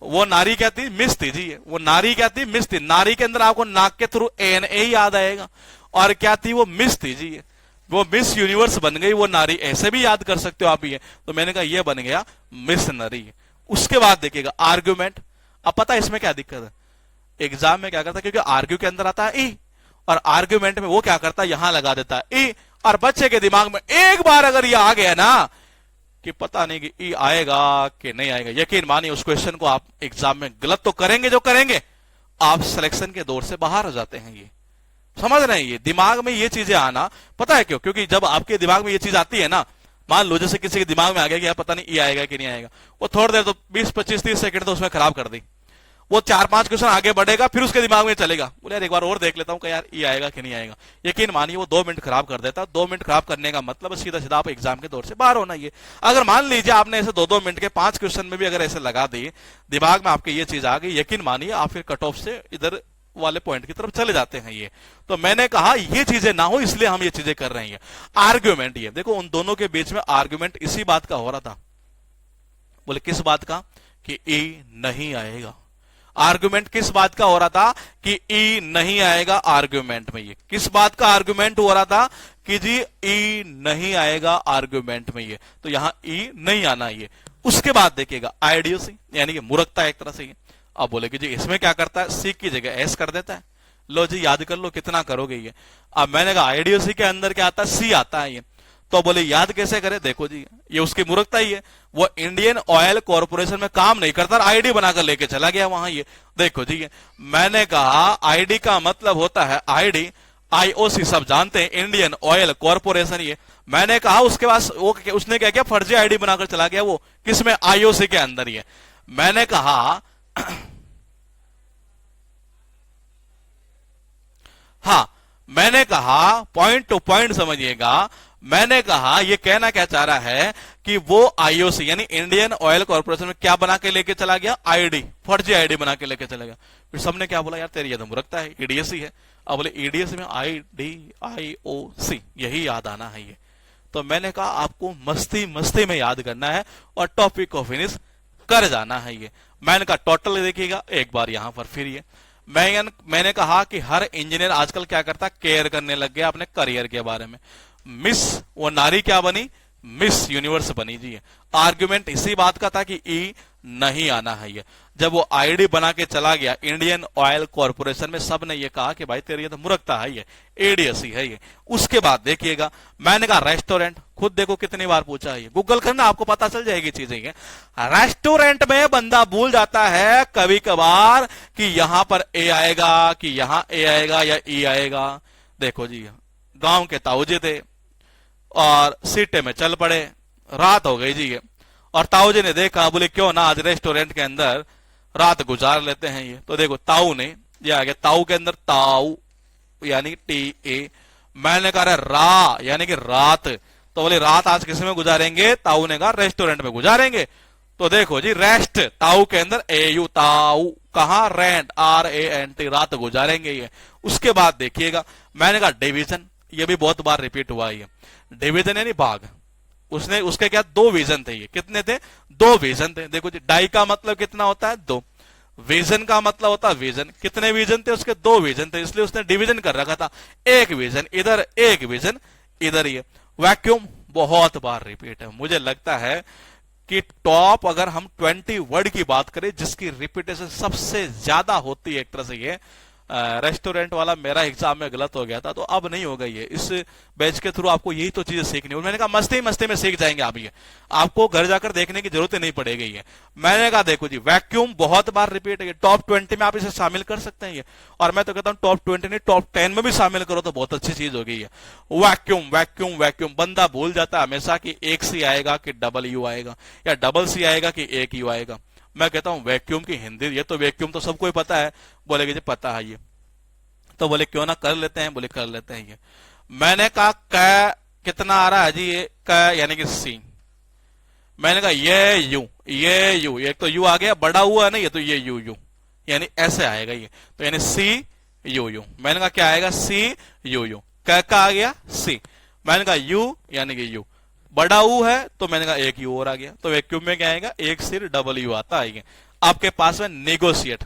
वो नारी क्या थी, मिस थी जी। वो नारी क्या थी, मिस थी। नारी के अंदर आपको नाक के थ्रू ANA याद आएगा, और क्या थी, वो मिस थी जी। वो मिस यूनिवर्स बन गई वो नारी, ऐसे भी याद कर सकते हो आप ये। तो मैंने कहा ये बन गया मिशनरी। उसके बाद देखिएगा आर्ग्यूमेंट। अब पता है इसमें क्या दिक्कत है, एग्जाम में क्या करता है, क्योंकि आर्ग्यू के अंदर आता है ई, और आर्ग्यूमेंट में वो क्या करता है, यहां लगा देता है ई। और बच्चे के दिमाग में एक बार अगर ये आ गया ना कि पता नहीं कि ई आएगा कि नहीं आएगा, यकीन मानिए उस क्वेश्चन को आप एग्जाम में गलत तो करेंगे, जो करेंगे आप सिलेक्शन के दौर से बाहर हो जाते हैं। ये समझ रहे हैं, ये दिमाग में ये चीजें आना, पता है क्यों, क्योंकि जब आपके दिमाग में ये चीज आती है ना, मान लो जैसे किसी के दिमाग में आ गया कि यार पता नहीं ई आएगा कि नहीं आएगा, वो थोड़ी देर तो 20, 25, 30 सेकंड तो उसमें खराब कर दी, वो 4-5 क्वेश्चन आगे बढ़ेगा, फिर उसके दिमाग में चलेगा, बोले यार एक बार और देख लेता हूं कि यार ये आएगा कि नहीं आएगा। यकीन मानिए वो 2 मिनट खराब कर देता। 2 मिनट खराब करने का मतलब सीधा सीधा आप एग्जाम के दौर से बाहर होना। ये अगर मान लीजिए आपने ऐसे 2-2 मिनट के 5 क्वेश्चन में भी अगर ऐसे लगा दिए, दिमाग में आपके ये चीज आ गई, यकीन मानिए आप फिर कट ऑफ से इधर वाले पॉइंट की तरफ चले जाते हैं। ये तो मैंने कहा ये चीजें ना हो, इसलिए हम ये चीजें कर रहे हैं। आर्ग्यूमेंट, ये देखो उन दोनों के बीच में आर्ग्यूमेंट इसी बात का हो रहा था। बोले किस बात का? कि ई नहीं आएगा। आर्ग्यूमेंट किस बात का हो रहा था? कि ई नहीं आएगा आर्ग्यूमेंट में। ये किस बात का आर्ग्यूमेंट हो रहा था? कि जी ई नहीं आएगा आर्ग्यूमेंट में। ये तो यहां ई नहीं आना। ये उसके बाद देखिएगा आइडियोसी, यानी कि मूर्खता एक तरह से। ये अब बोले कि जी इसमें क्या करता है, सी की जगह एस कर देता है। लो जी याद कर लो, कितना करोगे ये। अब मैंने कहा आइडियोसी के अंदर क्या आता है? सी आता है। ये तो बोले याद कैसे करें? देखो जी ये उसकी मूर्खता ही है। वो इंडियन ऑयल कॉर्पोरेशन में काम नहीं करता, आईडी बनाकर लेके चला गया वहां। ये देखो जी, ये मैंने कहा आईडी का मतलब होता है आईडी, आईओसी सब जानते हैं, इंडियन ऑयल कॉर्पोरेशन। ये मैंने कहा उसके पास वो उसने क्या किया, फर्जी आईडी बनाकर चला गया। वो किसमें? आईओसी के अंदर। ये मैंने कहा हां, मैंने कहा पॉइंट टू पॉइंट समझिएगा। मैंने कहा ये कहना क्या चाह रहा है कि वो आईओसी यानी इंडियन ऑयल कॉर्पोरेशन में क्या बना के लेके चला गया? आईडी, फर्जी आईडी बना के लेके चला गया। फिर सबने क्या बोला, यार तेरी ये तो मूर्खता है, ईडीएसी है। अब बोले ईडीएसी में आईडी आईओसी यही याद आना है। ये तो मैंने कहा आपको मस्ती मस्ती में याद करना है और टॉपिक को फिनिश कर जाना है। ये मैंने कहा टोटल देखिएगा एक बार यहां पर। फिर ये मैंने कहा कि हर इंजीनियर आजकल क्या करता, केयर करने लग गया अपने करियर के बारे में। मिस वो नारी क्या बनी? मिस यूनिवर्स बनी जी। आर्ग्यूमेंट इसी बात का था कि ई नहीं आना है। ये जब वो आईडी बना के चला गया इंडियन ऑयल कॉर्पोरेशन में, सब ने ये कहा कि भाई तेरी ये तो मूर्खता है, ये एडीएसी है। ये उसके बाद देखिएगा मैंने कहा रेस्टोरेंट, खुद देखो कितनी बार पूछा है। ये गूगल करना, आपको पता चल जाएगी चीजें। ये रेस्टोरेंट में बंदा भूल जाता है कभी कभार कि यहां पर ए आएगा कि यहां ए आएगा या ई आएगा। देखो जी गांव के ताऊजी थे और सीटे में चल पड़े, रात हो गई जी। ये और ताऊ जी ने देखा, बोले क्यों ना आज रेस्टोरेंट के अंदर रात गुजार लेते हैं। ये तो देखो ताऊ ने, ये आ गया ताऊ के अंदर ताऊ यानी टी ए। मैंने कहा रा यानी कि रात, तो बोले रात आज किस में गुजारेंगे? ताऊ ने कहा रेस्टोरेंट में गुजारेंगे। तो देखो जी रेस्ट ताऊ के अंदर ए यू, ताऊ कहा रेंट RANT, रात गुजारेंगे। ये उसके बाद देखिएगा मैंने कहा डिवीजन, ये भी बहुत बार रिपीट हुआ है। डिवीजन यानी भाग। उसने उसके क्या 2 विजन थे। ये कितने थे? 2 विजन थे। देखो जी डाई का मतलब कितना होता है? 2। विजन का मतलब होता है विजन। कितने विजन थे उसके? 2 विजन थे, इसलिए उसने डिवीजन कर रखा था। एक विजन इधर, एक विजन इधर। ये वैक्यूम बहुत बार रिपीट है। मुझे लगता है कि टॉप अगर हम 20 वर्ड की बात करें जिसकी रिपीटेशन सबसे ज्यादा होती है एक तरह से, ये रेस्टोरेंट वाला मेरा एग्जाम में गलत हो गया था, तो अब नहीं होगा। ये इस बैच के थ्रू आपको यही तो चीजें सीखनी है। मैंने कहा मस्ती मस्ती में सीख जाएंगे आप। ये आपको घर जाकर देखने की जरूरत ही नहीं पड़ेगी। ये मैंने कहा देखो जी वैक्यूम बहुत बार रिपीट है। टॉप 20 में आप इसे शामिल कर सकते हैं। ये और मैं तो कहता हूं टॉप 20 नहीं, टॉप 10 में भी शामिल करो तो बहुत अच्छी चीज होगी। ये वैक्यूम वैक्यूम वैक्यूम, बंदा भूल जाता है हमेशा कि एक सी आएगा कि डबल यू आएगा या डबल सी आएगा कि एक यू आएगा। मैं कहता हूं वैक्यूम की हिंदी, ये तो वैक्यूम तो सबको ही पता है। बोलेगे जी पता है ये, तो बोले क्यों ना कर लेते हैं? बोले कर लेते हैं। ये मैंने कहा क कितना आ रहा है जी? ये क यानी कि सी। मैंने कहा ये यू, एक तो यू आ गया बड़ा हुआ है ना, ये तो ये यू यानी ऐसे आएगा। ये तो यानी सी यू। मैंने कहा क्या आएगा? सी यू। क का आ गया सी। मैंने कहा यू यानी कि यू बड़ा ऊ है, तो मैंने कहा एक यू और आ गया। तो वैक्यूम में क्या आएगा? एक सिर डबल यू आता है। आपके पास में नेगोशिएट।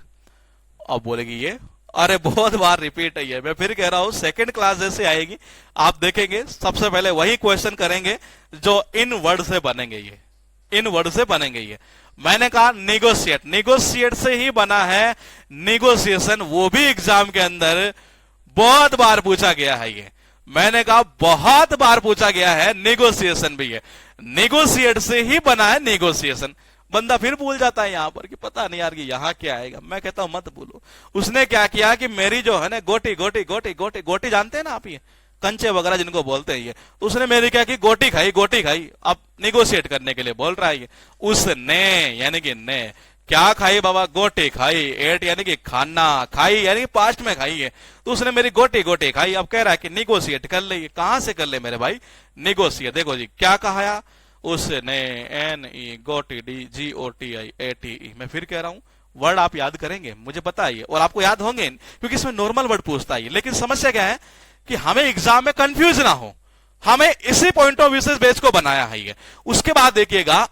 अब बोलेगी ये अरे बहुत बार रिपीट है। ये मैं फिर कह रहा हूं सेकंड क्लास जैसे आएगी, आप देखेंगे सबसे पहले वही क्वेश्चन करेंगे जो इन वर्ड से बनेंगे। ये इन वर्ड से बनेंगे। ये मैंने कहा नेगोशिएट, नेगोशिएट से ही बना है नेगोशिएशन, वो भी एग्जाम के अंदर बहुत बार पूछा गया है। ये मैंने कहा बहुत बार पूछा गया है। नेगोशिएशन भी है, नेगोशिएट से ही बना है नेगोशिएशन। बंदा फिर भूल जाता है यहां पर कि पता नहीं यार कि यहां क्या आएगा। मैं कहता हूं मत भूलो। उसने क्या किया कि मेरी जो है ना गोटी गोटी गोटी गोटी गोटी जानते हैं ना आप, ये कंचे वगैरह जिनको बोलते हैं, ये तो उसने मेरी क्या की गोटी खाई। अब निगोशिएट करने के लिए बोल रहा है। ये उसने यानी कि ने क्या खाई बाबा? गोटी खाई। एट यानी कि खाना, खाई यानी कि पास्ट में खाई है। तो उसने मेरी गोटी गोटी खाई। अब कह रहा है कि निगोशिएट कर ले। कहां से कर ले मेरे भाई? निगोशिएट। देखो जी क्या कहा उसने, NE गोटी GOTI ATE। मैं फिर कह रहा हूं, वर्ड आप याद करेंगे, मुझे पता है और आपको याद होंगे क्योंकि इसमें नॉर्मल वर्ड पूछता है। लेकिन समस्या क्या है कि हमें एग्जाम में कंफ्यूज ना हो, हमें इसी पॉइंट ऑफ व्यू से बेस को बनाया है ये। उसके बाद देखिएगा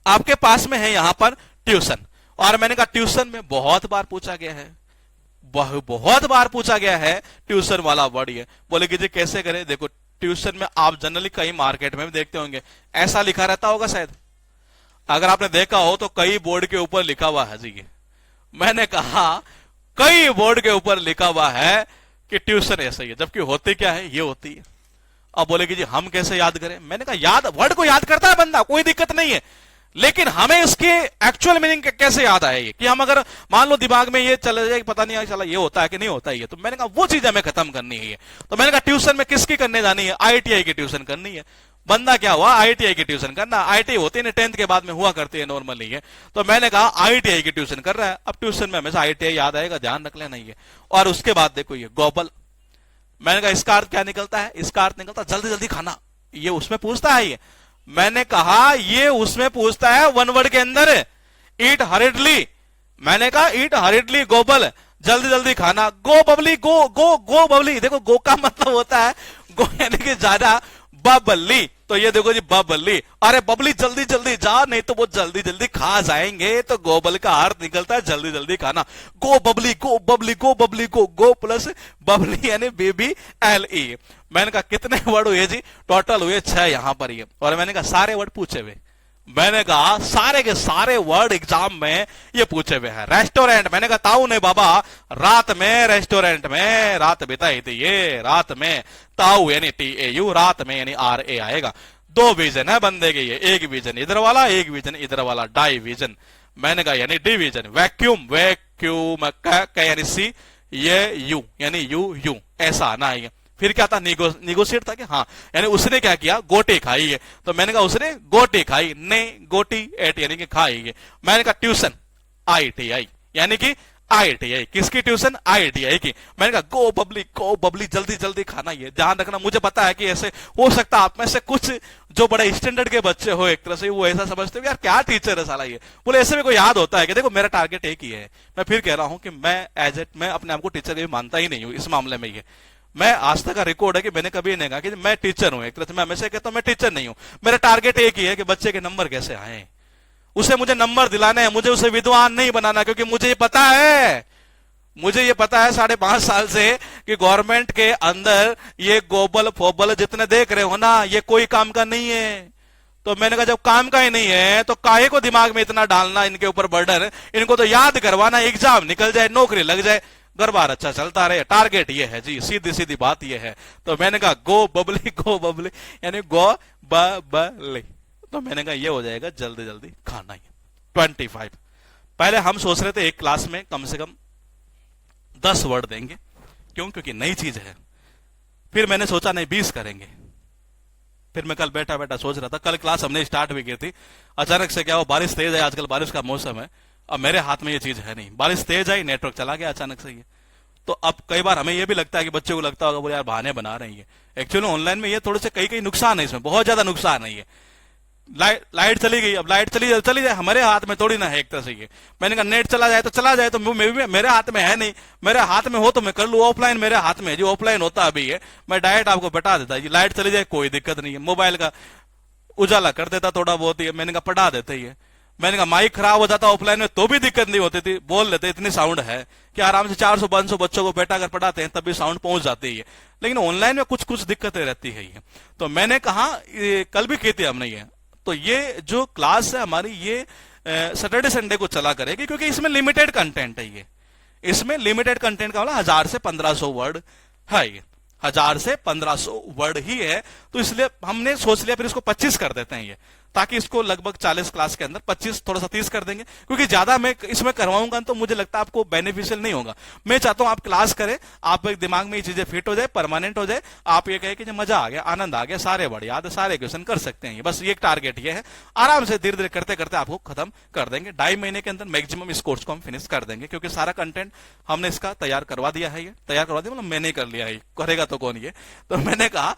आपके पास में है यहां पर ट्यूशन, और मैंने कहा ट्यूशन में बहुत बार पूछा गया है, बहुत बार पूछा गया है ट्यूशन वाला वर्ड। ये बोले कि जी कैसे करें? देखो ट्यूशन में आप जनरली कहीं मार्केट में भी देखते होंगे ऐसा लिखा रहता होगा शायद, अगर आपने देखा हो तो कई बोर्ड के ऊपर लिखा हुआ है जी। मैंने कहा कई बोर्ड के ऊपर लिखा हुआ है कि ट्यूशन ऐसा ही है, जबकि होती क्या है? ये होती है। अब बोले कि जी हम कैसे याद करें? मैंने कहा याद वर्ड को याद करता है बंदा, कोई दिक्कत नहीं है, लेकिन हमें इसके एक्चुअल मीनिंग कैसे याद आएगी कि हम अगर मान लो दिमाग में ये चले जाए पता नहीं चला ये होता है कि नहीं होता है, तो मैंने कहा वो चीज हमें खत्म करनी है। तो मैंने कहा ट्यूशन में किसकी करने जानी है? IITI की ट्यूशन करनी है। बंदा क्या हुआ? IITI की ट्यूशन करना। IITI होती है 10th के बाद में हुआ करती है नॉर्मली है। तो मैंने कहा IITI की ट्यूशन कर रहा है। अब ट्यूशन में हमेशा IITI याद आएगा, ध्यान रख लेना ये। और उसके बाद देखो ये गोबल, मैंने कहा इसका अर्थ क्या निकलता है? इसका अर्थ निकलता जल्दी जल्दी खाना। ये उसमें पूछता है ये। मैंने कहा ये उसमें पूछता है वन वर्ड के अंदर, ईट हरिडली। मैंने कहा ईट हरिडली गोबल, जल्दी जल्दी खाना। गो बबली, गो गो गो बबली। देखो गो का मतलब होता है गो यानी कि ज्यादा, बबली। तो ये देखो जी बबली, अरे बबली जल्दी जल्दी जा, नहीं तो वो जल्दी जल्दी खा जाएंगे। तो गोबल का अर्थ निकलता है जल्दी जल्दी खाना। गो बबली, गो बबली, गो बबली, गो प्लस बबली यानी BBLE। मैंने कहा कितने वर्ड हुए जी? टोटल हुए 6 यहां पर ये। और मैंने कहा सारे वर्ड पूछे हुए, मैंने कहा सारे के सारे वर्ड एग्जाम में ये पूछे हुए हैं। रेस्टोरेंट, मैंने कहा ताऊ ने बाबा रात में रेस्टोरेंट में रात बिताई थी, ये रात में ताऊ यानी TAU, रात में यानी RA आएगा। 2 विजन है बंदे के, ये एक विजन इधर वाला, एक विजन इधर वाला, डाइविजन। मैंने कहा यानी डिवीजन। वैक्यूम, वैक्यूम यानी C, ये U यानी यू ऐसा आना है। फिर क्या था? निगोशिएट था कि हाँ, यानी उसने क्या किया? गोटी खाई है। तो मैंने कहा उसने गोटी खाई, ने गोटी एट यानी कि खाई है। मैंने कहा ट्यूशन IITI यानी कि IITI, किसकी ट्यूशन? IITI की। मैंने कहा गो बबली जल्दी जल्दी खाना। ये ध्यान रखना, मुझे पता है कि ऐसे हो सकता है आप में से कुछ जो बड़े स्टैंडर्ड के बच्चे हो एक तरह से, वो ऐसा समझते हो यार क्या टीचर है साला ये। बोले ऐसे में कोई याद होता है कि देखो मेरा टारगेट एक ही है। मैं फिर कह रहा हूं कि मैं अपने आप को टीचर भी मानता ही नहीं हूं इस मामले में। ये मैं आज तक का रिकॉर्ड है कि मैंने कभी नहीं कहा कि मैं टीचर हूं। एक तरह से मैं हमेशा कहता हूं मैं टीचर नहीं हूं। मेरा टारगेट एक ही है कि बच्चे के नंबर कैसे आए, उसे मुझे नंबर दिलाने हैं, मुझे उसे विद्वान नहीं बनाना। क्योंकि मुझे ये पता है 5.5 साल से कि गवर्नमेंट के अंदर ये गोबल फोबल जितने देख रहे हो ना, ये कोई काम का नहीं है। तो मैंने कहा जब काम का ही नहीं है तो काहे को दिमाग में इतना डालना इनके ऊपर बर्डन। इनको तो याद करवाना, एग्जाम निकल जाए, नौकरी लग जाए, घर बार अच्छा चलता रहे। टारगेट ये है जी, सीधी सीधी बात ये है। तो मैंने कहा गो बबली यानी गो बबली। तो मैंने कहा ये हो जाएगा जल्दी जल्दी खाना ही। 25 पहले हम सोच रहे थे एक क्लास में कम से कम 10 वर्ड देंगे, क्यों? क्योंकि नई चीज है। फिर मैंने सोचा नहीं 20 करेंगे। फिर मैं कल बैठा बैठा सोच रहा था, कल क्लास हमने स्टार्ट भी की थी, अचानक से क्या हो बारिश तेज है, आजकल बारिश का मौसम है। अब मेरे हाथ में ये चीज है नहीं, बारिश तेज आई, नेटवर्क चला गया अचानक से ये। तो अब कई बार हमें ये भी लगता है कि बच्चों को लगता होगा वो यार बहाने बना रहे हैं। एक्चुअली ऑनलाइन में ये थोड़े से कई नुकसान है, इसमें बहुत ज्यादा नुकसान है। ये लाइट चली गई, अब लाइट चली जाए हमारे हाथ में थोड़ी ना है एक तरह से। ये मैंने कहा नेट चला जाए तो चला जाए, तो मेरे हाथ में है नहीं। मेरे हाथ में हो तो मैं कर लू, ऑफलाइन मेरे हाथ में जो ऑफलाइन होता अभी है मैं डायरेक्ट आपको बता देता है। लाइट चली जाए कोई दिक्कत नहीं है, मोबाइल का उजाला कर देता थोड़ा बहुत ही। मैंने कहा पढ़ा देते ही है। मैंने कहा माइक खराब हो जाता ऑफलाइन में तो भी दिक्कत नहीं होती थी, बोल लेते इतनी साउंड है कि आराम से 400-500 बच्चों को बैठा कर पढ़ाते हैं तब भी साउंड पहुंच जाती है। लेकिन ऑनलाइन में कुछ कुछ दिक्कतें रहती है ये। तो मैंने कहा कल भी की थी हमने ये। तो ये जो क्लास है हमारी ये सैटरडे संडे को चला करेगी, क्योंकि इसमें लिमिटेड कंटेंट है। ये इसमें लिमिटेड कंटेंट का मतलब 1000 से 1500 वर्ड है। ये 1000 से 1500 वर्ड ही है, तो इसलिए हमने सोच लिया फिर इसको 25 कर देते हैं ये। ताकि इसको लगभग 40 क्लास के अंदर 25 थोड़ा सा 30 कर देंगे, क्योंकि ज्यादा मैं इसमें करवाऊंगा तो मुझे लगता है आपको बेनिफिशियल नहीं होगा। मैं चाहता हूं आप क्लास करें, आप एक दिमाग में ये चीजें फिट हो जाए, परमानेंट हो जाए, आप ये कहे कि मजा आ गया, आनंद आ गया, सारे बड़े याद, सारे क्वेश्चन कर सकते हैं। बस ये एक टारगेट ये है, आराम से धीरे धीरे करते करते आपको खत्म कर देंगे। 2.5 महीने के अंदर मैक्सिमम इस कोर्स को हम फिनिश कर देंगे, क्योंकि सारा कंटेंट हमने इसका तैयार करवा दिया है। ये तैयार करवा दिया मतलब मैंने कर लिया है, करेगा तो कौन ये, तो मैंने कहा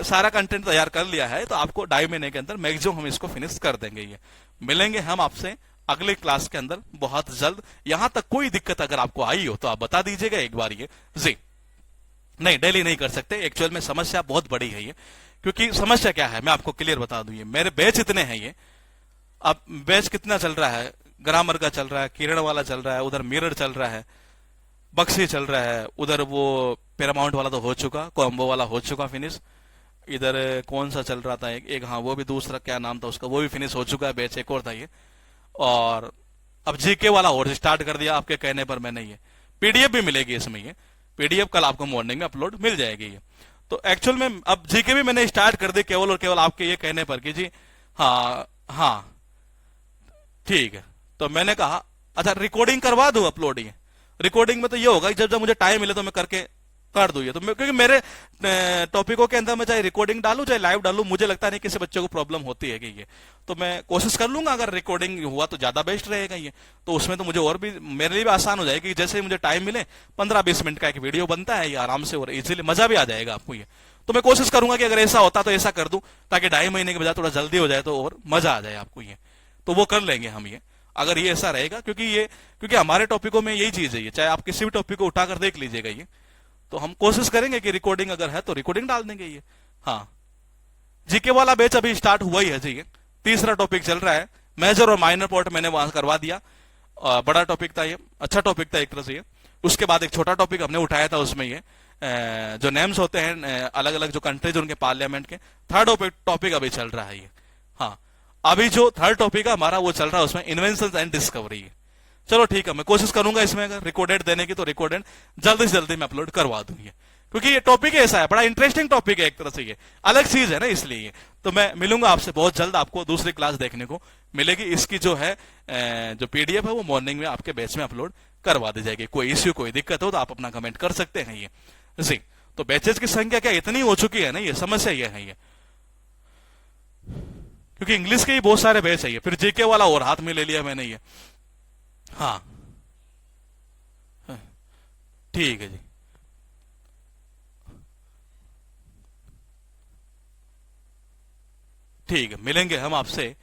सारा कंटेंट तैयार कर लिया है, तो आपको 2.5 महीने के अंदर मैक्सिमम हम इसको फिनिश कर देंगे। ये मिलेंगे हम आपसे अगले क्लास के अंदर बहुत जल्द। यहां तक कोई दिक्कत अगर आपको आई हो तो आप बता दीजिएगा एक बार। ये जी नहीं, डेली नहीं कर सकते, एक्चुअल में समस्या बहुत बड़ी है ये। क्योंकि समस्या क्या है मैं आपको क्लियर बता दूं, ये मेरे बैच इतने हैं, ये अब बैच कितना चल रहा है, ग्रामर का चल रहा है, किरण वाला चल रहा है, उधर मिरर चल रहा है, बक्सी चल रहा है, उधर वो पैरामाउंट वाला तो हो चुका, कॉम्बो वाला हो चुका फिनिश, इधर कौन सा चल रहा था एक हाँ वो भी दूसरा क्या नाम था उसका, वो भी फिनिश हो चुका है बैच, एक और था ये, और अब जीके वाला और स्टार्ट कर दिया आपके कहने पर मैंने। ये पीडीएफ भी मिलेगी इसमें, ये पीडीएफ कल आपको मॉर्निंग में अपलोड मिल जाएगी ये। तो एक्चुअल में अब जीके भी मैंने स्टार्ट कर दी केवल और केवल आपके ये कहने पर कि जी हाँ हाँ ठीक है। तो मैंने कहा अच्छा रिकॉर्डिंग करवा दूं अपलोड, ये रिकॉर्डिंग में तो ये होगा जब जब मुझे टाइम मिले तो मैं करके कर दूं ये, तो क्योंकि मेरे टॉपिकों के अंदर मैं चाहे रिकॉर्डिंग डालूं चाहे लाइव डालूं, मुझे लगता नहीं किसी बच्चे को प्रॉब्लम होती है कि ये, तो मैं कोशिश कर लूंगा, अगर रिकॉर्डिंग हुआ तो ज्यादा बेस्ट रहेगा ये, तो उसमें तो मुझे और भी मेरे लिए भी आसान हो जाएगी। जैसे ही मुझे टाइम मिले 15-20 मिनट का एक वीडियो बनता है ये आराम से और इजीली, मजा भी आ जाएगा आपको ये। तो मैं कोशिश करूंगा कि अगर ऐसा होता तो ऐसा कर दूं, ताकि 2.5 महीने के बजाय थोड़ा जल्दी हो जाए तो और मजा आ जाए आपको ये, तो वो कर लेंगे हम ये, अगर ये ऐसा रहेगा। क्योंकि हमारे टॉपिकों में यही चीज है ये, चाहे आप किसी भी टॉपिक को उठाकर देख लीजिएगा ये, तो हम कोशिश करेंगे कि रिकॉर्डिंग अगर है तो रिकॉर्डिंग डाल देंगे ये। हाँ जीके वाला बैच अभी स्टार्ट हुआ ही है जी, तीसरा टॉपिक चल रहा है, मेजर और माइनर पार्ट मैंने वहां करवा दिया, बड़ा टॉपिक था ये, अच्छा टॉपिक था एक तरह से ये। उसके बाद एक छोटा टॉपिक हमने उठाया था उसमें ये जो नेम्स होते हैं अलग अलग जो कंट्रीज उनके पार्लियामेंट के, थर्ड टॉपिक अभी चल रहा है ये। हाँ अभी जो थर्ड टॉपिक है हमारा वो चल रहा है उसमें इन्वेंशन एंड डिस्कवरी। चलो ठीक है, मैं कोशिश करूंगा इसमें अगर रिकॉर्डेड देने की तो रिकॉर्डेड जल्दी से जल्दी मैं अपलोड करवा दूं ये, क्योंकि ये टॉपिक ऐसा है, बड़ा इंटरेस्टिंग टॉपिक है एक तरह से, ये अलग चीज है ना इसलिए। तो मैं मिलूंगा आपसे बहुत जल्द, आपको दूसरी क्लास देखने को मिलेगी। इसकी जो है जो पीडीएफ है वो मॉर्निंग में आपके बैच में अपलोड करवा दी जाएगी। कोई इश्यू कोई दिक्कत हो तो आप अपना कमेंट कर सकते हैं ये जी। तो बैचेज की संख्या क्या इतनी हो चुकी है ना, ये समस्या ये है ये, क्योंकि इंग्लिश के ही बहुत सारे बैच है ये, फिर जीके वाला और हाथ में ले लिया मैंने ये। हाँ ठीक है जी, ठीक है, मिलेंगे हम आपसे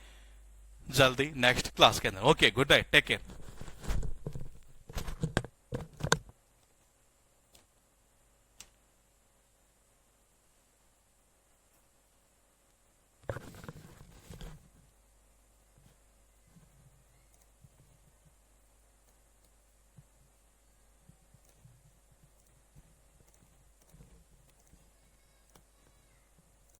जल्दी नेक्स्ट क्लास के अंदर। Okay good night, take care.